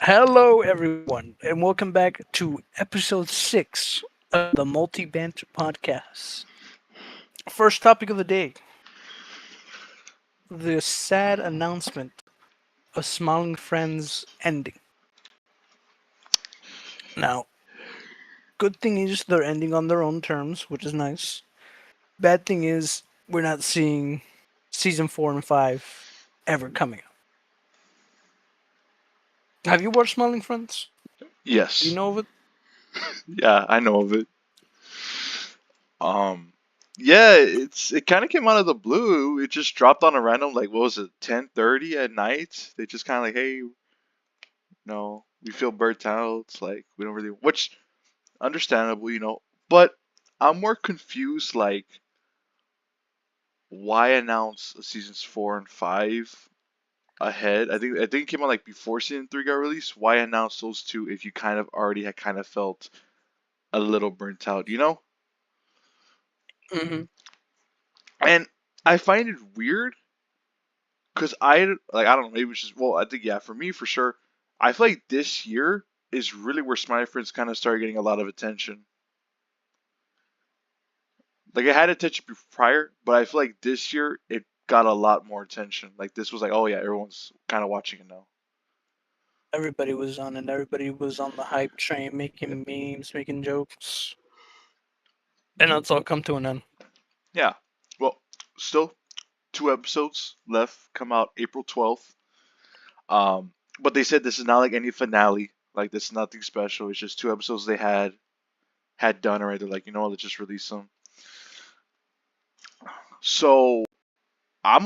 Hello, everyone, and welcome back to episode 6 of the Multi Banter Podcast. First topic of the day, the sad announcement of Smiling Friends ending. Now, good thing is they're ending on their own terms, which is nice. Bad thing is we're not seeing season 4 and 5 ever coming out. Have you watched Smiling Friends? Do you Yes. know of it? Yeah, I know of it. Um, yeah, it kind of came out of the blue. It just dropped on a random, like, what was it, 10:30 at night? They just kind of like, hey, no, we feel burnt out. It's like we don't really, which understandable. But I'm more confused, like, why announce seasons 4 and 5 ahead? I think it came out like before season 3 got released. Why announce those two if you kind of already had kind of felt a little burnt out, you know? Mm-hmm. And I find it weird because I don't know, maybe it's just, well, I think, yeah, for me, for sure, I feel like this year is really where Smiley Friends kind of started getting a lot of attention. Like, it had attention prior, but I feel like this year it got a lot more attention. Like, this was like, oh yeah, everyone's kind of watching it now. Everybody was on it. Everybody was on the hype train, Yep. making memes, making jokes, and that's all come to an end. Yeah. Well, still 2 episodes left, come out April 12th. Um, but they said this is not like any finale. Like, this is nothing special. It's just 2 episodes they had done already. They're like, you know what, let's just release them. So I'm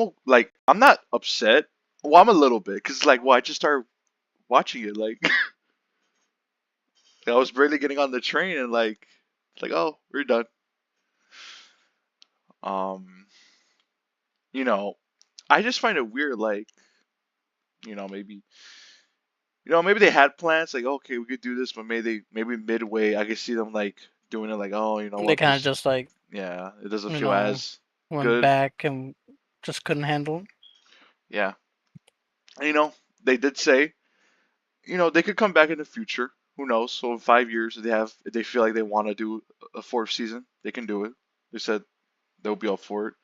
not upset. Well, I'm a little bit because like, well, I just started watching it. Like, I was barely getting on the train, and like, it's like, oh, we're done. Um, you know, I just find it weird. Like, maybe maybe they had plans. Like, okay, we could do this, but maybe midway, I could see them like doing it. Like, oh, you know They what, kind of this, just like, yeah, it doesn't you feel know, as went good. back and just couldn't handle it. Yeah, and, they did say, they could come back in the future. Who knows? So in 5 years, if they feel like they want to do a fourth season, they can do it. They said they'll be up for it.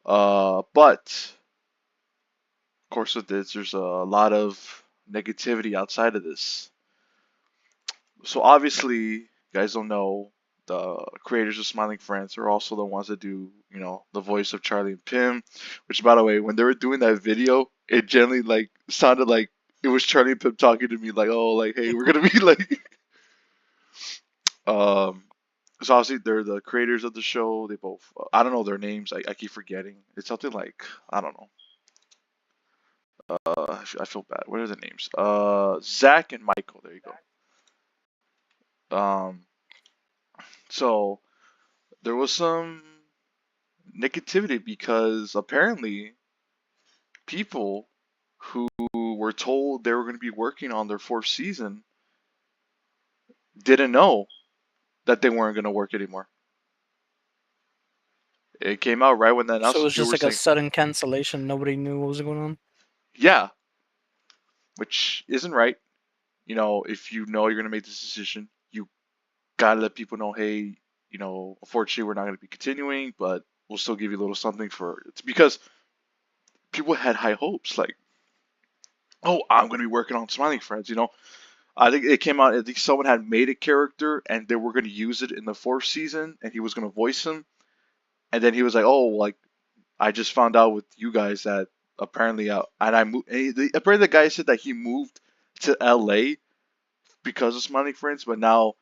But of course, with this, there's a lot of negativity outside of this. So obviously, you guys don't know, the creators of Smiling Friends are also the ones that do, the voice of Charlie and Pim. Which, by the way, when they were doing that video, it generally like sounded like it was Charlie and Pim talking to me, like, oh, like, hey, we're gonna be like, um. So obviously they're the creators of the show. They both, I don't know their names. I keep forgetting. It's something like, I don't know. I feel bad. What are the names? Zach and Michael. There you go. So there was some negativity because apparently people who were told they were going to be working on their fourth season didn't know that they weren't going to work anymore. It came out right when the So it announcement. was People just were like a saying, sudden cancellation. Nobody knew what was going on. yeah, which isn't right. If you know you're going to make this decision, you gotta let people know, hey, unfortunately, we're not going to be continuing, but we'll still give you a little something for it. It's because people had high hopes, like, oh, I'm going to be working on Smiling Friends. I think it came out, I think someone had made a character and they were going to use it in the fourth season and he was going to voice him. And then he was like, oh, like, I just found out with you guys that apparently, and I moved, apparently the guy said that he moved to LA because of Smiling Friends, but now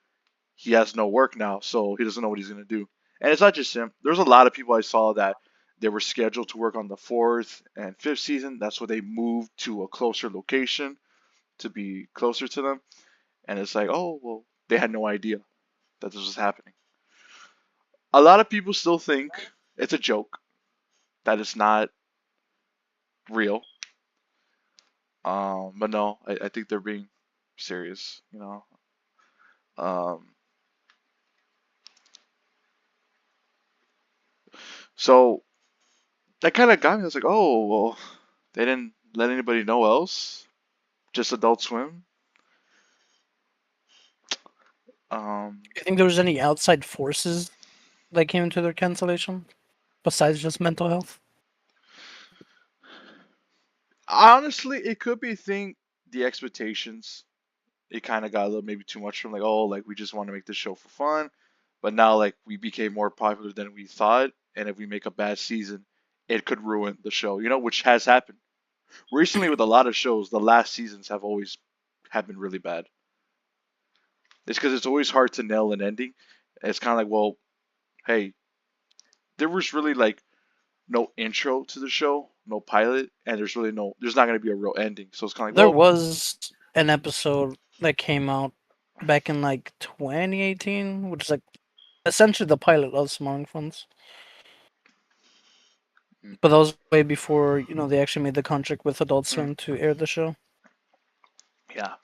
he has no work now, so he doesn't know what he's gonna do. And it's not just him. There's a lot of people I saw that they were scheduled to work on the fourth and fifth season. That's why they moved to a closer location to be closer to them. And it's like, oh, well, they had no idea that this was happening. A lot of people still think it's a joke, that it's not real. But no, I think they're being serious. Um, so that kind of got me. I was like, oh, well, they didn't let anybody know else. just Adult Swim. Um, Do you think there was any outside forces that came into their cancellation besides just mental health? Honestly, it could be thing the expectations. It kind of got a little maybe too much from like, oh, like we just want to make this show for fun, but now like we became more popular than we thought, and if we make a bad season, it could ruin the show, which has happened recently with a lot of shows. The last seasons have been really bad. It's because it's always hard to nail an ending. It's kind of like, well, hey, there was really like no intro to the show, no pilot, and there's not going to be a real ending. So it's kind of like, There well, was an episode that came out back in like 2018, which is like essentially the pilot of Smiling Funds. mm, But that was way before, they actually made the contract with Adult mm, Swim to air the show. yeah,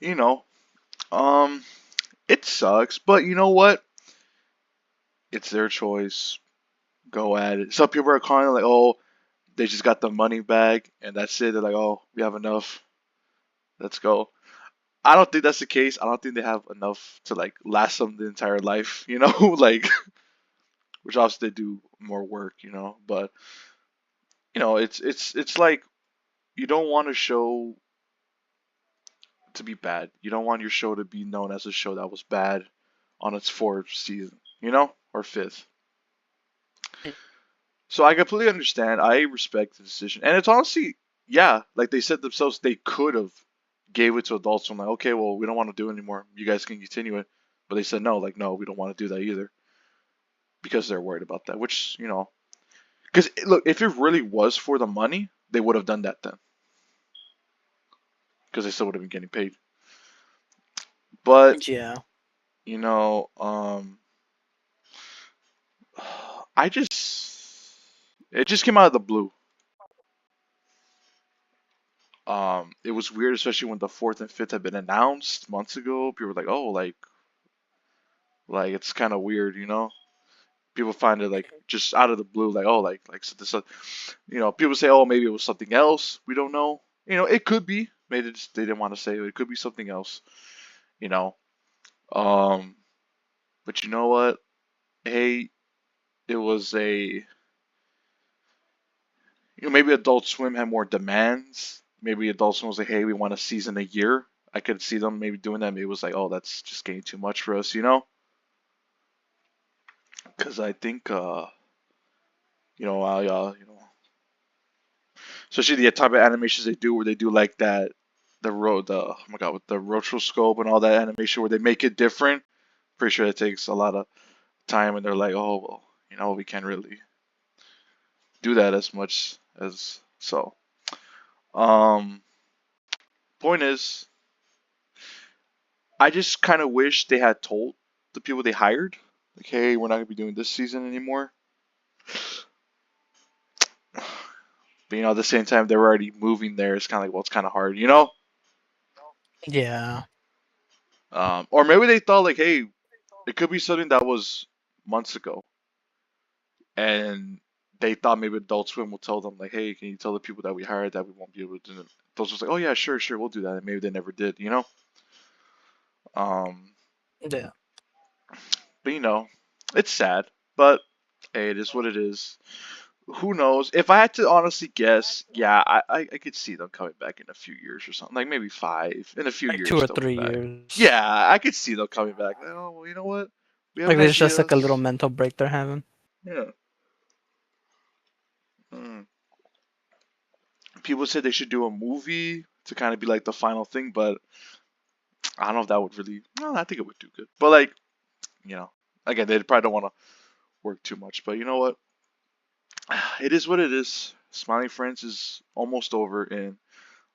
you know, um, it sucks, but you know what? It's their choice. Go at it. Some people are calling it like, oh, they just got the money back and that's it. They're like, oh, we have enough. Let's go. I don't think that's the case. I don't think they have enough to like last them the entire life, like which obviously they do more work, but it's like you don't want a show to be bad. You don't want your show to be known as a show that was bad on its fourth season, or fifth. So I completely understand. I respect the decision, and it's honestly, yeah, like they said themselves, they could have gave it to adults. So I'm like, okay, well, we don't want to do it anymore. You guys can continue it, but they said no, like no, we don't want to do that either because they're worried about that. Which because look, if it really was for the money, they would have done that then, because they still would have been getting paid. But Yeah. you know, I just it just came out of the blue. It was weird, especially when the fourth and fifth had been announced months ago. People were like, "Oh, like it's kind of weird," People find it like just out of the blue, like, "Oh, like so this, People say, "Oh, maybe it was something else. We don't know." It could be. Maybe they didn't want to say it. It could be something else. You know. Um, but you know what? Hey, it was maybe Adult Swim had more demands. Maybe Adult Swim was like, "Hey, we want a season a year." I could see them maybe doing that. Maybe it was like, "Oh, that's just getting too much for us." Because I think, especially the type of animations they do, where they do like that, oh my god, with the rotoscope and all that animation, where they make it different. Pretty sure it takes a lot of time, and they're like, "Oh, well, we can't really do that as much as so." Um, Point is, I just kind of wish they had told the people they hired, like, "Hey, we're not gonna be doing this season anymore." But at the same time, they were already moving there. It's kind of like, well, it's kind of hard. Yeah. Or maybe they thought like, hey, it could be something that was months ago, and they thought maybe Adult Swim will tell them like, hey, can you tell the people that we hired that we won't be able to do it? Those was like, oh yeah, sure, sure, we'll do that. And maybe they never did. Um, Yeah. but it's sad, but hey, it is what it is. Who knows? If I had to honestly guess, yeah, I could see them coming back in a few years or something. Like maybe five. In a few Like two years or they'll be three back. years. Yeah, I could see them coming back. Like, oh, well, you know what? We have Like an there's just idea. like a little mental break they're having. Yeah. Mm. People said they should do a movie to kind of be like the final thing, but I don't know if that would really. No, I think it would do good. But like, you know, again, they probably don't want to work too much. But you know what? It is what it is. Smiling Friends is almost over in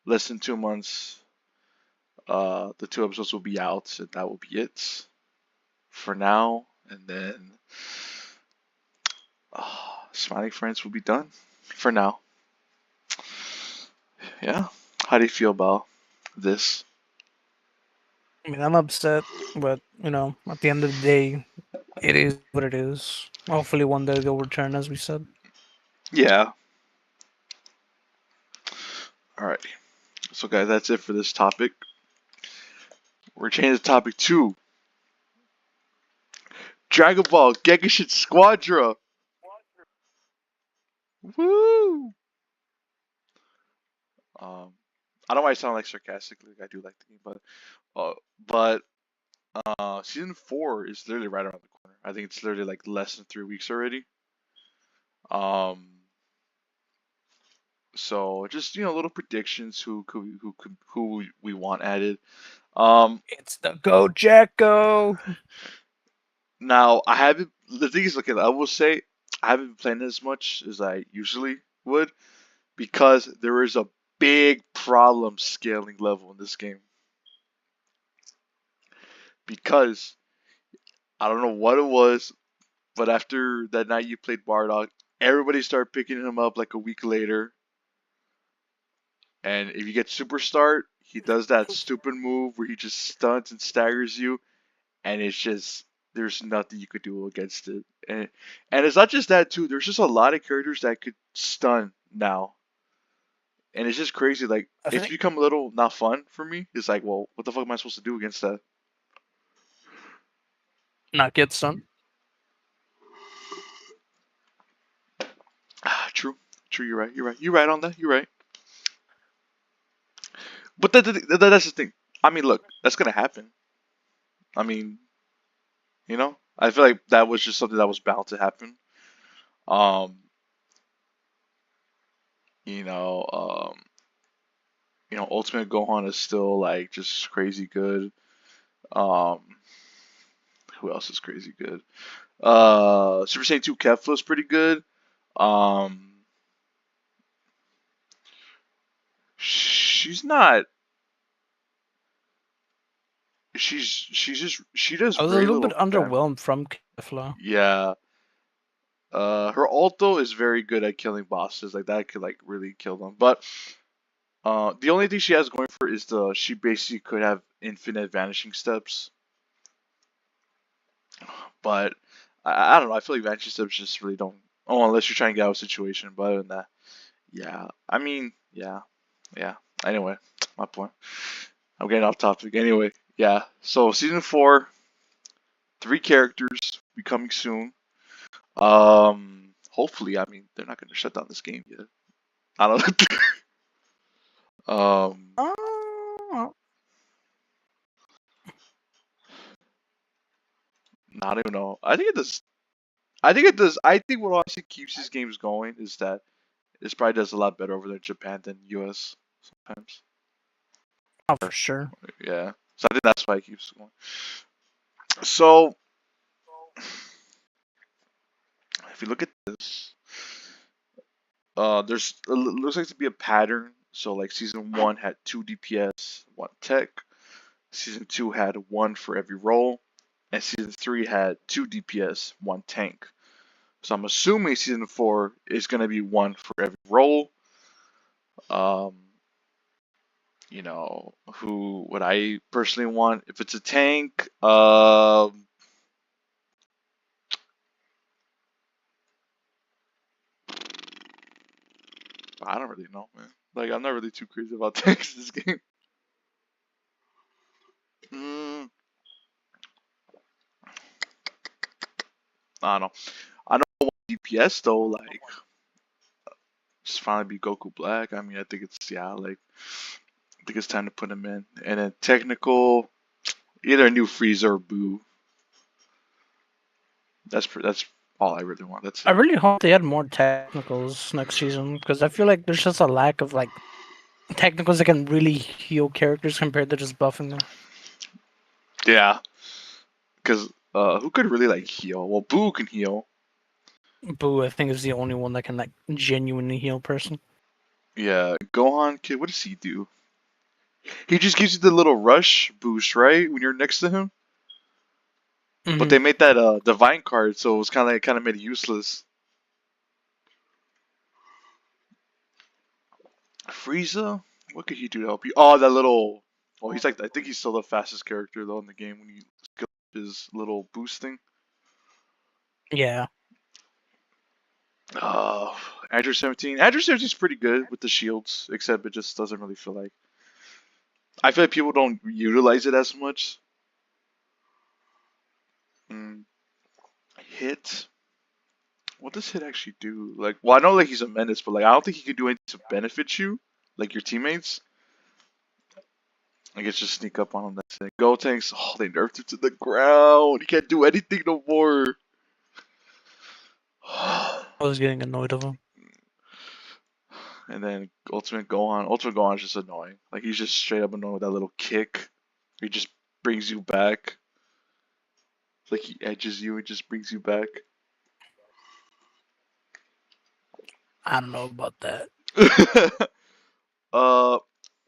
less than 2 months. The two episodes will be out, and that will be it for now. And then Smiling Friends will be done for now. Yeah. How do you feel about this? I mean, I'm upset, but at the end of the day, it is what it is. Hopefully, one day they'll return, as we said. Yeah. All right. So, guys, that's it for this topic. We're changing the topic to Dragon Ball Gekishin Squadra. Woo! Um, I don't know why I sound like sarcastically. Like I do like the game, uh, but season 4 is literally right around the corner. I think it's literally like less than 3 weeks already. Um, so just little predictions who we want added. Um, It's the Go Jacko. Now I haven't. The thing is, look, I will say I haven't been playing as much as I usually would because there is a big problem scaling level in this game. Because I don't know what it was, but after that night you played Bardock, everybody started picking him up like a week later. And if you get Super Start, he does that stupid move where he just stunts and staggers you, and it's just there's nothing you could do against it. And it's not just that too. There's just a lot of characters that could stun now, and it's just crazy. Like I it's think become a little not fun for me. It's like, well, what the fuck am I supposed to do against that? not get stunned. Ah, true, true. You're right. You're right. You're right on that. You're right. But that's the thing. I mean, look, that's gonna happen. I mean, I feel like that was just something that was bound to happen. Um, you know, um, Ultimate Gohan is still like just crazy good. Um, who else is crazy good? Super Saiyan 2 Kefla is pretty good. Um, she's not. She does I was a very little little bit damage. underwhelmed from Kefla. Yeah. Her ult though is very good at killing bosses. Like that could like really kill them. But the only thing she has going for her is she basically could have infinite vanishing steps. But I don't know. I feel like vanishing steps just really don't. Oh, unless you're trying to get out of a situation. But other than that, yeah. I mean, yeah, yeah. Anyway, my point. I'm getting off topic. Anyway, yeah. So season 4, 3 characters be coming soon. Hopefully, I mean they're not going to shut down this game yet. I don't know. Oh, I don't even know. I think it does. I think it does. I think what honestly keeps these games going is that this probably does a lot better over there in Japan than US sometimes. oh, for sure. Yeah. So I think that's why it keeps going. So if you look at this, there's looks like to be a pattern. So like season 1 had 2 DPS, 1 tech. Season 2 had 1 for every role, and season 3 had 2 DPS, 1 tank. So I'm assuming season 4 is gonna be 1 for every role. Um, who would I personally want? If it's a tank, I don't really know, man. Like I'm not really too crazy about tanks in this game. Mm, I don't know. I don't want DPS though. Like just finally be Goku Black. I mean, I think it's like I think it's time to put him in. And then technical, either a new Frieza or Boo. That's all I really want. That's I it. really hope they add more technicals next season because I feel like there's just a lack of like technicals that can really heal characters compared to just buffing them. Yeah, because who could really like heal? Well, Boo can heal. Boo, I think, is the only one that can like genuinely heal a person. Yeah, Gohan kid, what does he do? He just gives you the little rush boost, right? When you're next to him. But Hmm. they made that divine card, so it was kind of made it useless. Frieza, what could he do to help you? Oh, that little. Oh, he's like I think he's still the fastest character though in the game when you skill his little boost thing. Yeah. Uh, Andrew 17. Andrew 17 is pretty good with the shields, except it just doesn't really feel like. I feel like people don't utilize it as much. Mm, hit. What does hit actually do? Like, well, I know like he's a menace, but like I don't think he can do anything to benefit you, like your teammates. I guess just sneak up on him. That's it. Go tanks. Oh, they nerfed him to the ground. He can't do anything no more. I was getting annoyed of him. And then ultimate go on. Ultimate go on is just annoying. Like he's just straight up annoying with that little kick. He just brings you back. Like he edges you and just brings you back. I don't know about that. uh,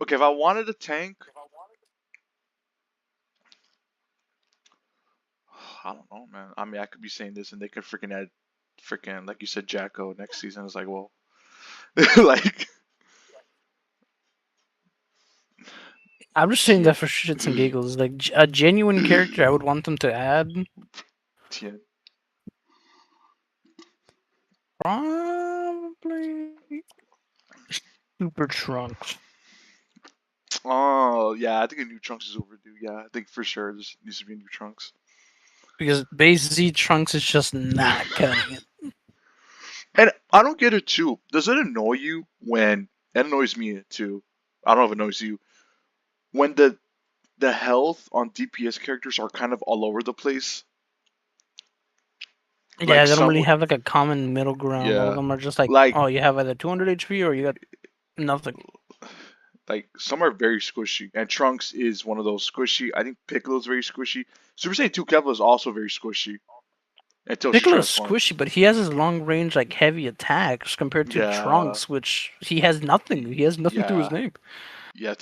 okay. If I wanted a tank, I don't know, man. I mean, I could be saying this, and they could freaking add, freaking like you said, Jacko next season. It's like, well, like, I'm just saying Tien, that for shits and giggles. Like a genuine character, I would want them to add. Tien. Probably Super Trunks. Oh yeah, I think a new Trunks is overdue. Yeah, I think for sure there needs to be a new Trunks. Because base Z Trunks is just not cutting it. And I don't get it too. Does it annoy you when it annoys me too? I don't know if it annoys you when the health on DPS characters are kind of all over the place. Yeah, Like they don't really some, have like a common middle ground. All of yeah, them are just like, like oh, you have either 200 HP or you got nothing. like some are very squishy, and Trunks is one of those squishy. I think Piccolo's very squishy. Super Saiyan 2 Kevla is also very squishy until she Piccolo's transforms. squishy, but he has his long range, like heavy attacks compared to Yeah, Trunks, which he has nothing. He has nothing to his yeah, name. yeah.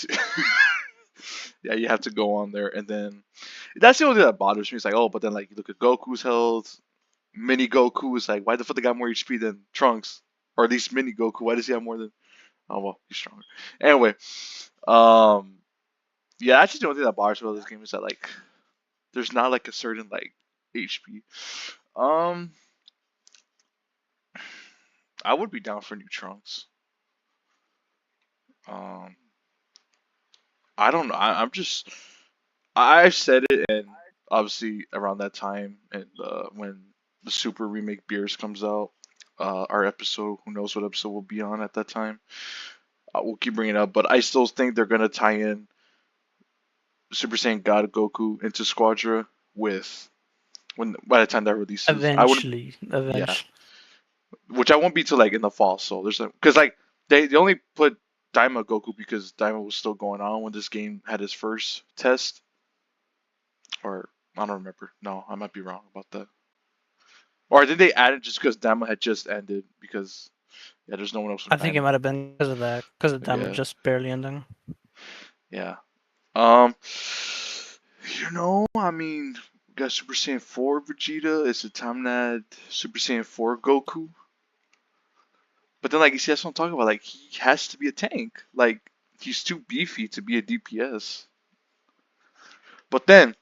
Yeah, you have to go on there, and then that's the only thing that bothers me. It's like, oh, but then like you look at Goku's health, Mini Goku is like, why the fuck they got more HP than Trunks, or at least Mini Goku? Why does he have more than? Oh well, he's stronger. Anyway, um, yeah, that's just the only thing that bothers me about this game is that like there's not like a certain like HP. Um, I would be down for new Trunks. Um, I don't know. I'm just I've said it, and obviously around that time, and when the Super remake Beers comes out, our episode, who knows what episode we'll be on at that time, we'll keep bringing it up. But I still think they're gonna tie in Super Saiyan God Goku into Squadra with when by the time that releases. I wouldn't, Eventually, yeah, eventually. which I won't be till like in the fall. So there's because like they only put Daima Goku because Daima was still going on when this game had its first test, or I don't remember. No, I might be wrong about that. Or did they add it just because Daima had just ended? Because yeah, there's no one else from I think it Daima. might have been because of that, because of them Yeah, just barely ending. yeah. Um, I mean, we got Super Saiyan 4 Vegeta. It's the time that Super Saiyan 4 Goku. But then, like, you see, that's what I'm talking about. Like, he has to be a tank. Like, he's too beefy to be a DPS. But then,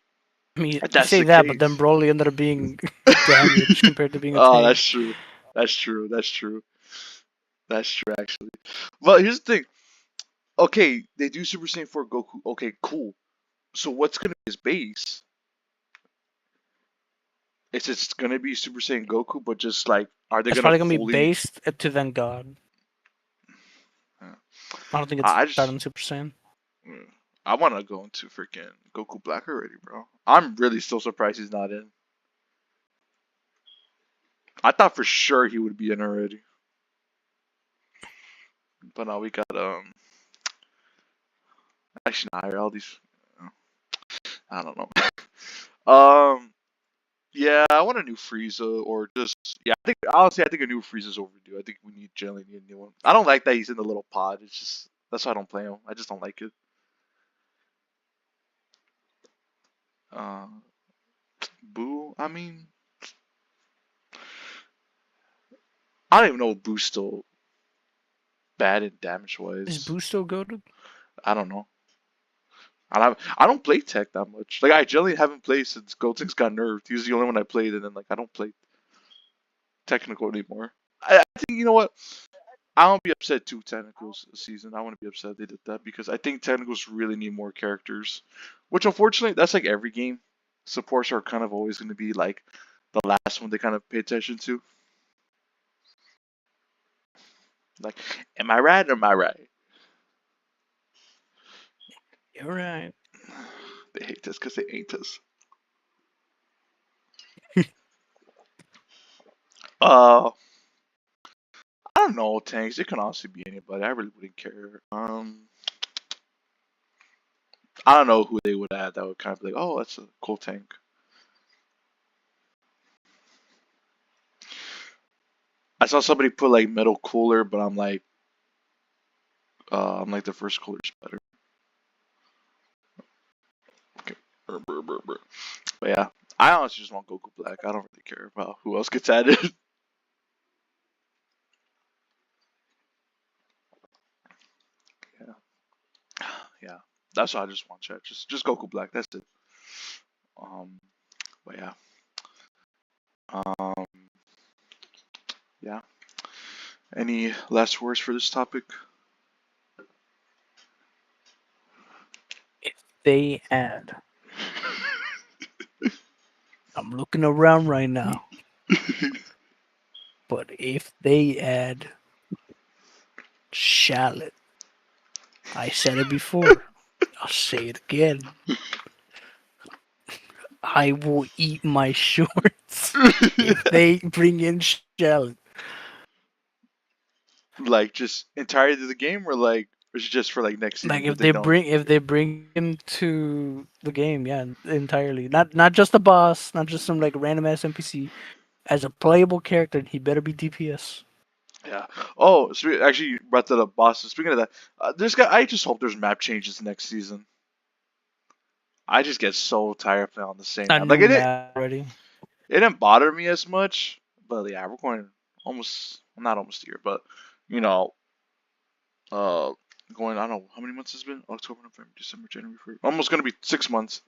I mean, if you that's say the that, but then case, Broly ended up being damaged compared to being a oh, that's tank. true. That's true. That's true. That's true, actually. But here's the thing. Okay, they do Super Saiyan 4 Goku. Okay, cool. So what's gonna be his base? Is it gonna be Super Saiyan Goku, but just like, are they It's gonna probably gonna be fully? based to then God. uh, I don't think it's I God just, in Super Saiyan. I want to go into freaking Goku Black already, bro. I'm really still surprised he's not in. I thought for sure he would be in already, but now we got actually not all these. I don't know. Um, yeah, I want a new Frieza or just yeah. I think honestly, I think a new Frieza's overdue. I think we need generally need a new one. I don't like that he's in the little pod. It's just that's why I don't play him. I just don't like it. Uh, Boo. I mean, I don't even know if Boo's still bad in damage Is wise. Boo still goaded? I don't know. I don't play tech that much. Like I generally haven't played since Gotenks got nerfed. He was the only one I played, and then like I don't play technical anymore. I think you know what? I won't be upset two Tentacles a season. I wouldn't be upset they did that because I think Tentacles really need more characters. Which unfortunately, that's like every game. Supports are kind of always going to be like the last one they kind of pay attention to. Like, am I right or am I right? You're right. They hate us because they ain't us. Uh, I don't know, tanks. It can honestly be anybody. I really wouldn't care. I don't know who they would add that would kind of be like, oh, that's a cool tank. I saw somebody put like metal cooler, but I'm like the first cooler's better. Okay. But yeah, I honestly just want Goku Black. I don't really care about who else gets added. Yeah, yeah. That's what I just want, chat. Just Goku Black. That's it. Um, but yeah. Um, yeah. Any last words for this topic? If they add, I'm looking around right now, but if they add Charlotte, I said it before. I'll say it again. I will eat my shorts if they bring in Charlotte. Like just entirely to the game, or like it's just for like next Like season if they don't. if they bring him to the game, yeah, entirely. Not just a boss, not just some like random ass NPC. As a playable character, he better be DPS. Yeah. Oh, so actually, you brought that up, Boston. Speaking of that, there's got. I just hope there's map changes next season. I just get so tired of playing on the same A map. Like new map already. it didn't bother me as much, but yeah, we're going almost, well, not almost a year, but you know, uh, going. I don't know how many months it's been. October, November, December, January, February. Almost gonna be 6 months,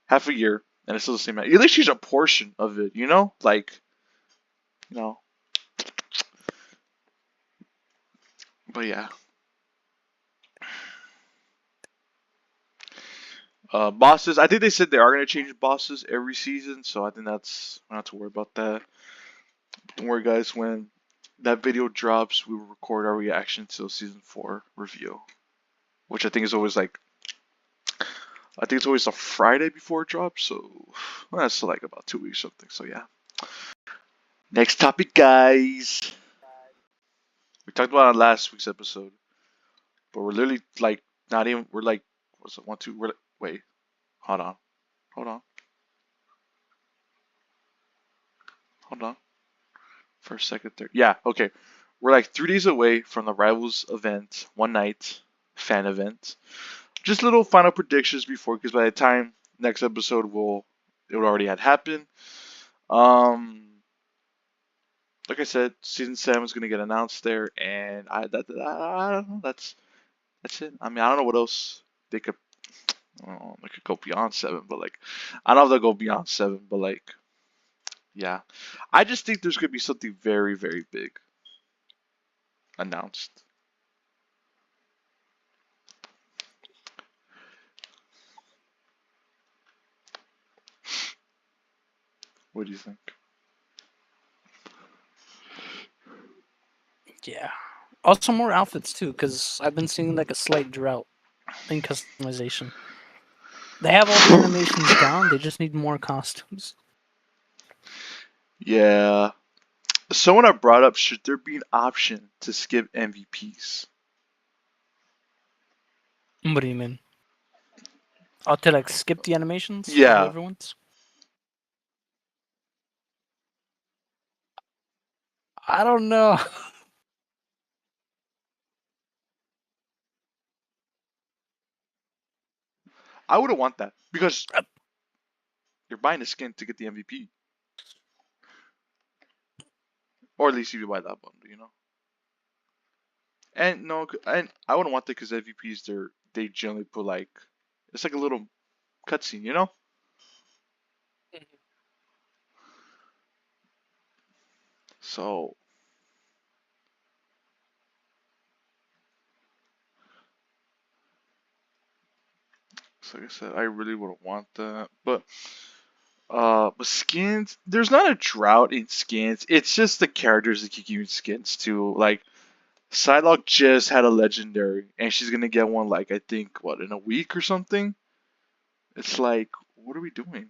half a year, and it's still the same map. At least she's a portion of it, you know, like you know. But yeah, bosses. I think they said they are gonna change bosses every season, so I think that's not to worry about that. Don't worry, guys. When that video drops, we will record our reaction to season 4 review, which I think is always like I think it's always a Friday before it drops, so well, that's like about 2 weeks or something. So yeah. Next topic, guys. We talked about it on last week's episode, but we're literally like not even. We're like what's it? 1, 2. We're like, wait. Hold on. Hold on. Hold on. First, second, third. Yeah. Okay. We're like 3 days away from the Rivals event, one night fan event. Just little final predictions before, because by the time next episode will it would already had happened. Um, like I said, season 7 is gonna get announced there, and I don't know. That's it. I mean, I don't know what else they could. I don't know, they could go beyond 7, but like, I don't know if they'll go beyond 7, but like, yeah, I just think there's gonna be something very, very big announced. What do you think? Yeah. Also more outfits too, because I've been seeing like a slight drought in customization. They have all the animations down. They just need more costumes. Yeah. Someone had brought up, should there be an option to skip MVPs? What do you mean? Oh, to like skip the animations for Yeah, whoever wants? I don't know. I wouldn't want that because you're buying a skin to get the MVP, or at least if you buy that bundle, you know. And no, and I wouldn't want that because MVPs they generally put like it's like a little cutscene, you know. So like I said, I really wouldn't want that. But skins, there's not a drought in skins. It's just the characters that keep giving skins too. Like Psylocke just had a legendary, and she's gonna get one like I think what in a week or something. It's like, what are we doing?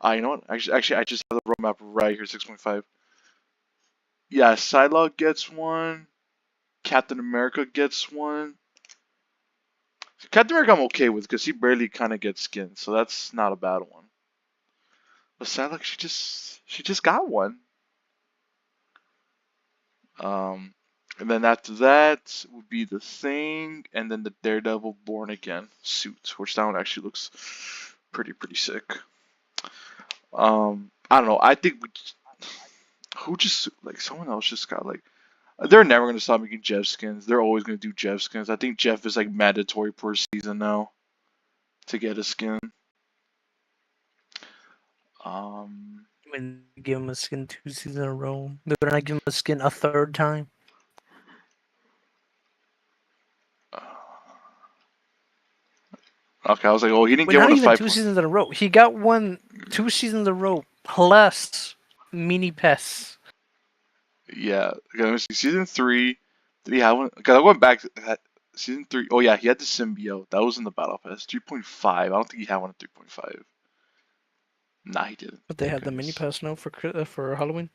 You know what? Actually, I just have the roadmap right here, 6.5. Yeah, Psylocke gets one. Captain America gets one. Captain America I'm okay with because he barely kind of gets skins, so that's not a bad one. But Psylocke, she just got one. Um, and then after that would be the Thing, and then the Daredevil Born Again suit, which that one actually looks pretty sick. I don't know. I think who just like someone else just got like they're never gonna stop making Jeff skins. They're always gonna do Jeff skins. I think Jeff is like mandatory per season now to get a skin. Um, When they give him a skin 2 seasons in a row, they better not give him a skin a third time. okay, I was like, oh, he didn't Wait, get not one of even 5 two seasons in a row. He got one 2 seasons in a row plus mini pests. Yeah, okay, let me see. Season 3, did he have one? Because I went back to season 3. Oh yeah, he had the symbiote. That was in the battle pass. 3.5. I don't think he had one at 3.5. Nah, he didn't. But they Thank had the mini goodness. pass now for Halloween.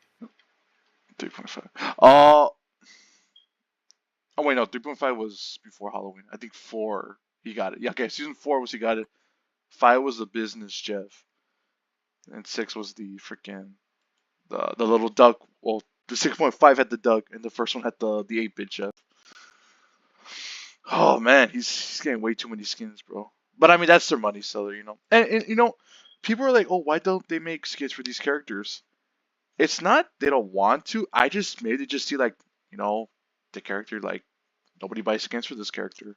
3.5. Oh wait, no, 3.5 was before Halloween. I think 4 he got it. Yeah, okay, season 4 was he got it. 5 was the business Jeff, and 6 was the freaking the little duck. Well, the 6.5 had the duck, and the first one had the 8-bit Jeff. Oh man, he's getting way too many skins, bro. But I mean, that's their money seller, you know. And you know, people are like, oh, why don't they make skins for these characters? It's not they don't want to. I just maybe they just see like, you know, the character like nobody buys skins for this character,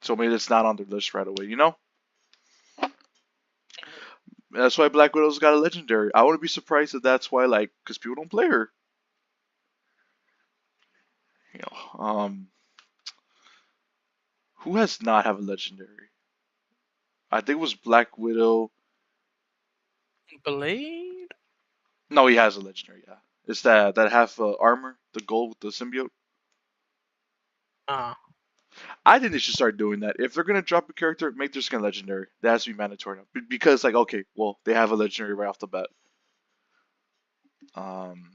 so maybe it's not on their list right away, you know. That's why Black Widow's got a legendary. I wouldn't be surprised if that's why, like, because people don't play her. You know, who has not have a legendary? I think it was Black Widow. Blade? No, he has a legendary. Yeah, it's that half armor, the gold with the symbiote. Ah, I think they should start doing that. If they're gonna drop a character, make their skin legendary. That has to be mandatory now. Because like, okay, well, they have a legendary right off the bat. Um,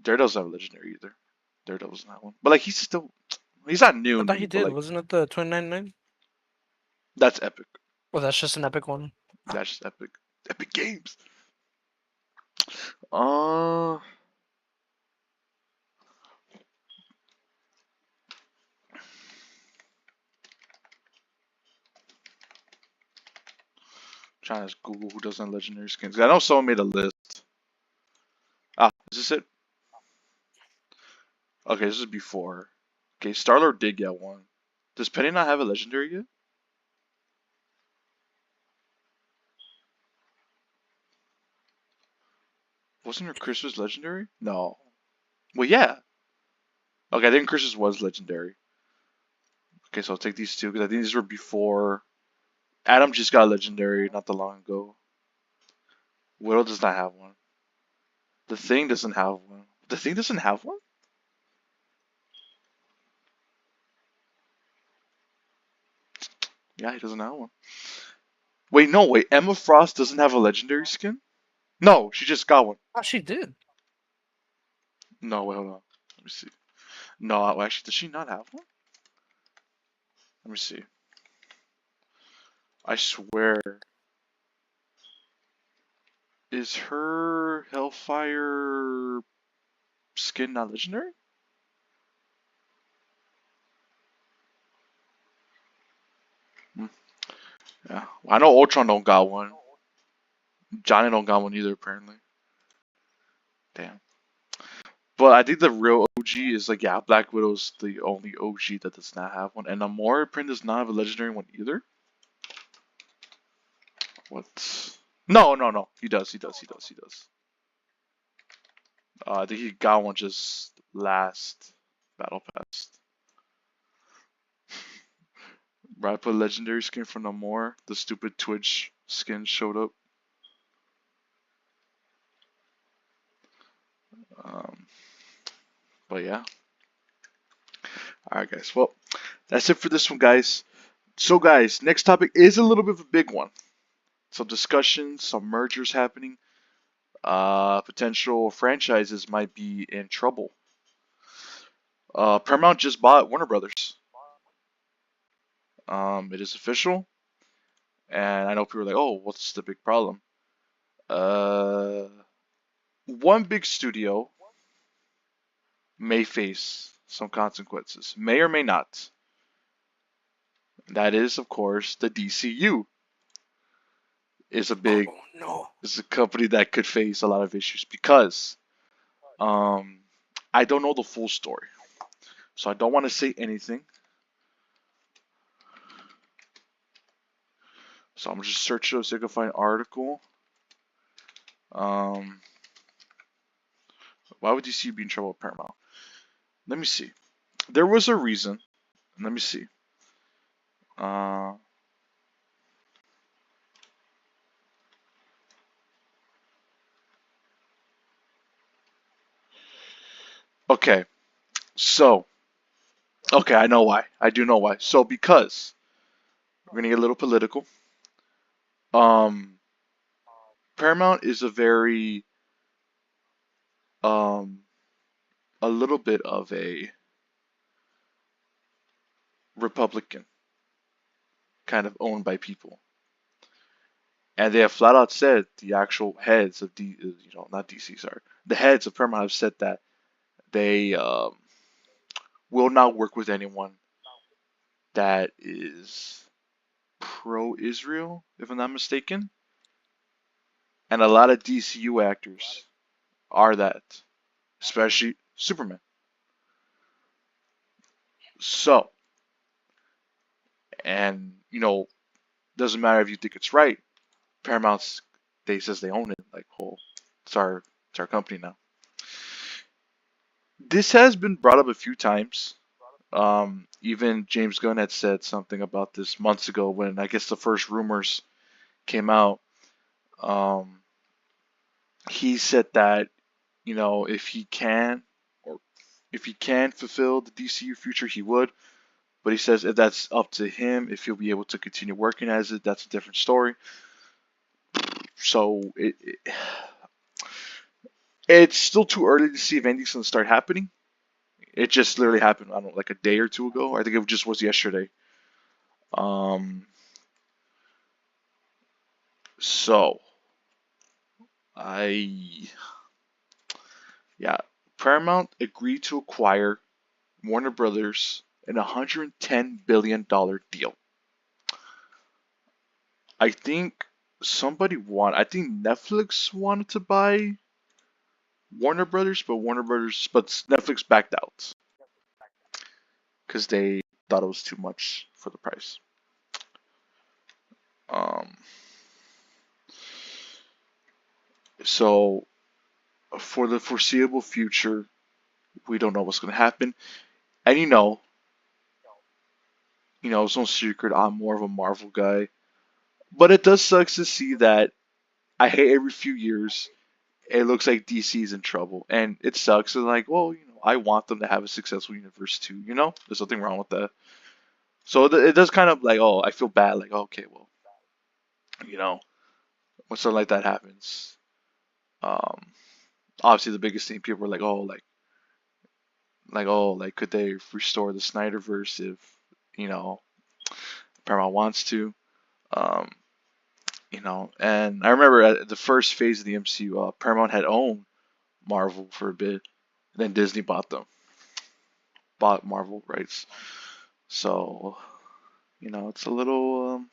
Daredevil doesn't have a legendary either. Daredevil doesn't have one. But like, he's not I new thought he new, but did. like, Wasn't it the 2099? that's epic. Well, that's just an epic one. That's just epic. Epic games. Uh, trying to Google who doesn't have legendary skins. I know someone made a list. Is this it? Okay, this is before. Okay, Star-Lord did get one. Does Penny not have a legendary yet? Wasn't her Christmas legendary? No. Well, yeah. Okay, I think Christmas was legendary. Okay, so I'll take these two because I think these were before. Adam just got a legendary not that long ago. Widow does not have one. The Thing doesn't have one. The Thing doesn't have one? Yeah, he doesn't have one. Wait, no, wait. Emma Frost doesn't have a legendary skin? No, she just got one. Oh, she did. No, wait, hold on. Let me see. No, actually, does she not have one? Let me see. I swear. Is her Hellfire skin not legendary? Hmm. Yeah. Well, I know Ultron don't got one. Johnny don't got one either, apparently. Damn. But I think the real OG is like, yeah, Black Widow's the only OG that does not have one. And Amora Print does not have a legendary one either. What? No, no, no. He does, he does, he does, he does. I think he got one just last Battle Pass. Where I put legendary skin for no more. The stupid Twitch skin showed up. Um, but yeah. Alright, guys. Well, that's it for this one, guys. So, guys, next topic is a little bit of a big one. Some discussions, some mergers happening. Potential franchises might be in trouble. Paramount just bought Warner Brothers. It is official, and I know people are like, "Oh, what's the big problem?" Uh, one big studio may face some consequences, may or may not. That is, of course, the DCU is a Oh big no. is a company that could face a lot of issues because um, I don't know the full story, so I don't want to say anything. So I'm just searching up so I can find an article. Um, why would DCU be in trouble with Paramount? Let me see. There was a reason. Let me see. Uh, okay, so okay, I know why. I do know why. So because we're gonna get a little political. Um, Paramount is a very um a little bit of a Republican kind of owned by people, and they have flat out said the actual heads of not DC, sorry, the heads of Paramount have said that they will not work with anyone that is pro-Israel, if I'm not mistaken, and a lot of DCU actors are that, especially Superman. So, and doesn't matter if you think it's right. Paramount's they says they own it. Like, oh, it's our company now. This has been brought up a few times. Even James Gunn had said something about this months ago when I guess the first rumors came out. Um, he said that if he can or if he can fulfill the DCU future, he would. But he says if that's up to him, if he'll be able to continue working as it, that's a different story. So it's still too early to see if anything's gonna start happening. It just literally happened, I don't know, like a day or two ago. I think it just was yesterday. Um, so I yeah, Paramount agreed to acquire Warner Brothers in a $110 billion deal. I think I think Netflix wanted to buy Warner Brothers, but Netflix backed out because they thought it was too much for the price. Um, so for the foreseeable future, we don't know what's going to happen. And it's no secret I'm more of a Marvel guy, but it does suck to see that I hate every few years it looks like DC's in trouble, and it sucks. And like, well, I want them to have a successful universe too. There's nothing wrong with that. So it does kind of like, oh, I feel bad. Like, okay, well, you know, when something like that happens, um, obviously the biggest thing people are like, oh, like could they restore the Snyderverse if you know Paramount wants to? Um, and I remember at the first phase of the MCU, Paramount had owned Marvel for a bit, and then Disney bought Marvel rights. So it's a little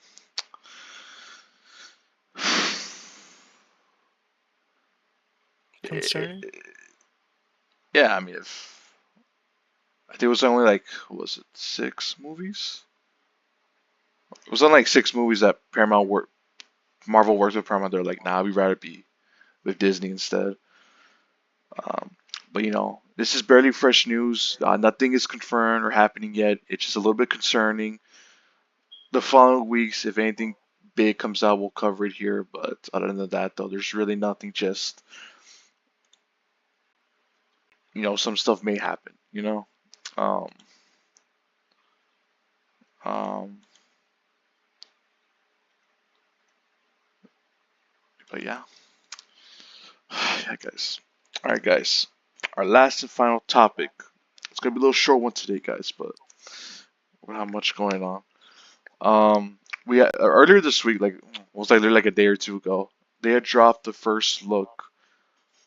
Concerning? yeah. I mean, if I think it was only like what was it 6 movies? It was only like 6 movies that Marvel worked with Paramount. They're like, nah, we'd rather be with Disney instead. Um, but this is barely fresh news. Nothing is confirmed or happening yet. It's just a little bit concerning. the following weeks, if anything big comes out, we'll cover it here. But other than that, though, there's really nothing. Just some stuff may happen. Um, um, but yeah, yeah, guys. All right, guys. Our last and final topic. It's gonna be a little short one today, guys, but we don't have much going on. We had, earlier this week, like was like a day or two ago, they had dropped the first look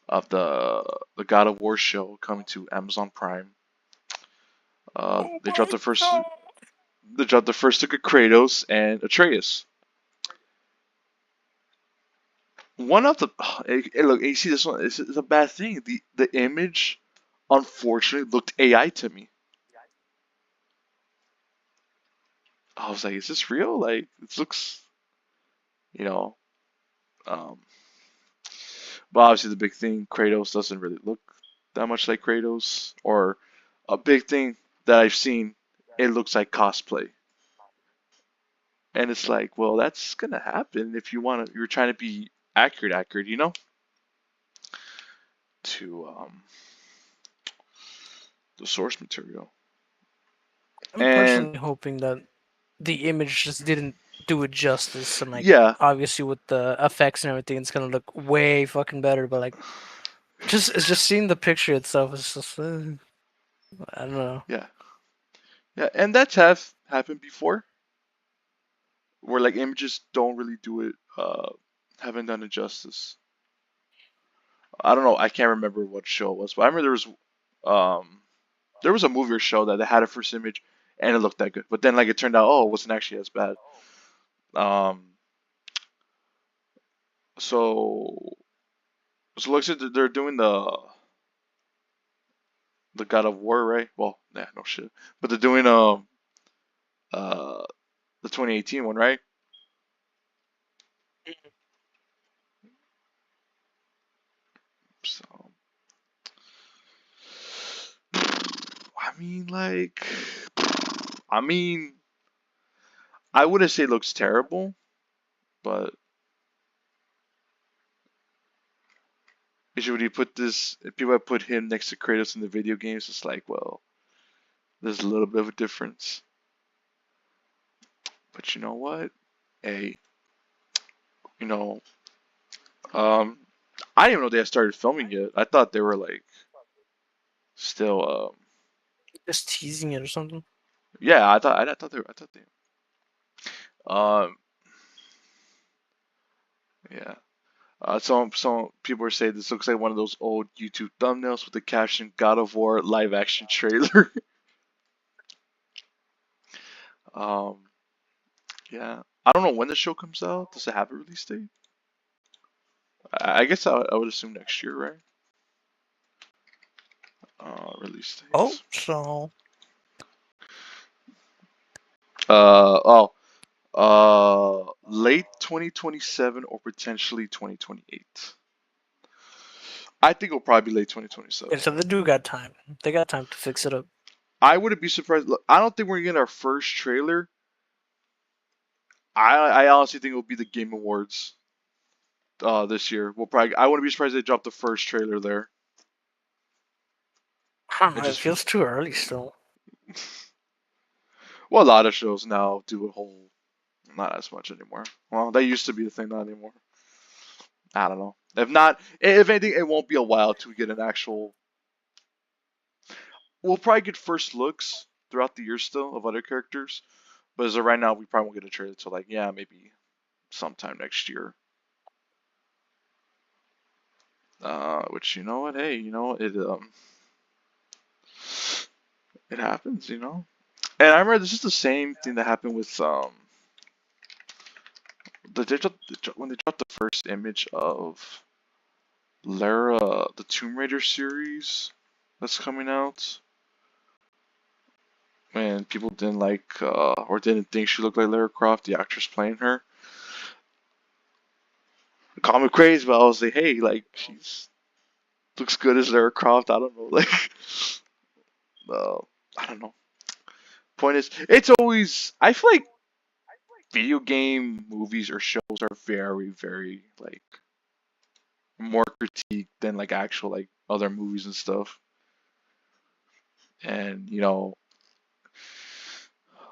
of the God of War show coming to Amazon Prime. Oh They dropped my the first god! they dropped the first look of Kratos and Atreus. One of the look, you see this one. It's a bad thing. The image, unfortunately, looked AI to me. I was like, is this real? Like, this looks, you know. Um, but obviously, the big thing, Kratos doesn't really look that much like Kratos. Or a big thing that I've seen, it looks like cosplay. And it's like, well, that's gonna happen if you're trying to be accurate, to the source material. I'm And personally hoping that the image just didn't do it justice, and like yeah, obviously with the effects and everything, it's gonna look way fucking better. But like, just seeing the picture itself is just I don't know. yeah, yeah, and that's have happened before, where like images don't really do it, haven't done it justice. I don't know, I can't remember what show it was, but I remember um, there was a movie or show that they had a first image and it looked that good, but then like it turned out, oh, it wasn't actually as bad. Um, so so looks like they're doing the God of War, right? Well, yeah, no shit, but they're doing uh the 2018 one, right? So I mean, like, I mean, I wouldn't say it looks terrible, but usually when you put this, if people have put him next to Kratos in the video games, it's like, well, there's a little bit of a difference. But you know what? Hey, you know, um, I didn't even know they had started filming yet. I thought they were like still, Just teasing it or something. yeah, I thought they, um, yeah. Some people are saying this looks like one of those old YouTube thumbnails with the caption "God of War live action trailer." um, yeah, I don't know when the show comes out. Does it have a release date? I guess I would assume next year, right? Release Oh, dates. so Oh, late 2027 or potentially 2028. I think it'll probably be late yeah, 2027. so they do got time. They got time to fix it up. I wouldn't be surprised. Look, I don't think we're gonna get our first trailer. I honestly think it'll be the Game Awards this year. I wouldn't be surprised if they dropped the first trailer there. I don't It know. It just feels too early still. well, a lot of shows now do a whole not as much anymore. Well, that used to be the thing, not anymore. I don't know. If not, if anything, it won't be a while to get an actual. We'll probably get first looks throughout the year still of other characters, but as of right now, we probably won't get a trailer until like yeah, maybe sometime next year. Which you know what? Hey, it happens, And I remember this is the same thing that happened with when they dropped the first image of Lara, the Tomb Raider series that's coming out, and people didn't like or didn't think she looked like Lara Croft, the actress playing her. Call me crazy, but I was like, hey, like she's looks good as Lara Croft. I don't know, like, uh, I don't know. Point is, it's always I feel like video game movies or shows are very, very like more critique than like actual like other movies and stuff. And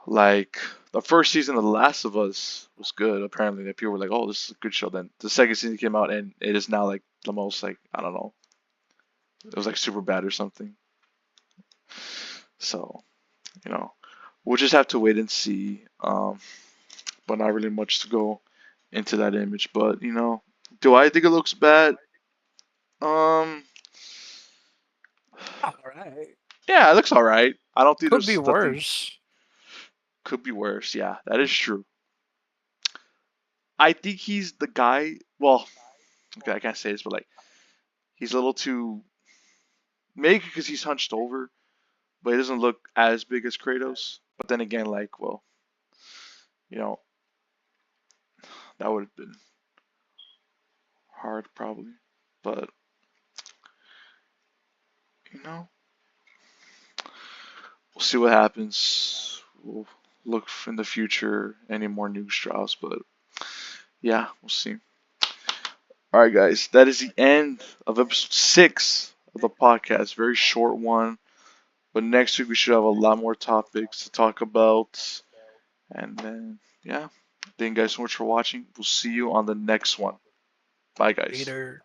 like the first season of The Last of Us was good. Apparently, that people were like, "Oh, this is a good show." Then the second season came out, and it is now like the most like I don't know. It was like super bad or something. So you know, we'll just have to wait and see. But not really much to go into that image. But do I think it looks bad? Um, All right. yeah, it looks all right. I don't think Could be there's nothing worse. could be worse. Yeah, that is true. I think he's the guy. Well, okay, I can't say this, but like he's a little too maybe because he's hunched over, but he doesn't look as big as Kratos. But then again, like, well, you know, that would have been hard probably. But you know, we'll see what happens. We'll look in the future any more news drops, but yeah, we'll see. All right, guys, that is the end of episode 6 of the podcast. Very short one, but next week we should have a lot more topics to talk about. And then, yeah, thank you guys so much for watching. We'll see you on the next one. Bye, guys. Later.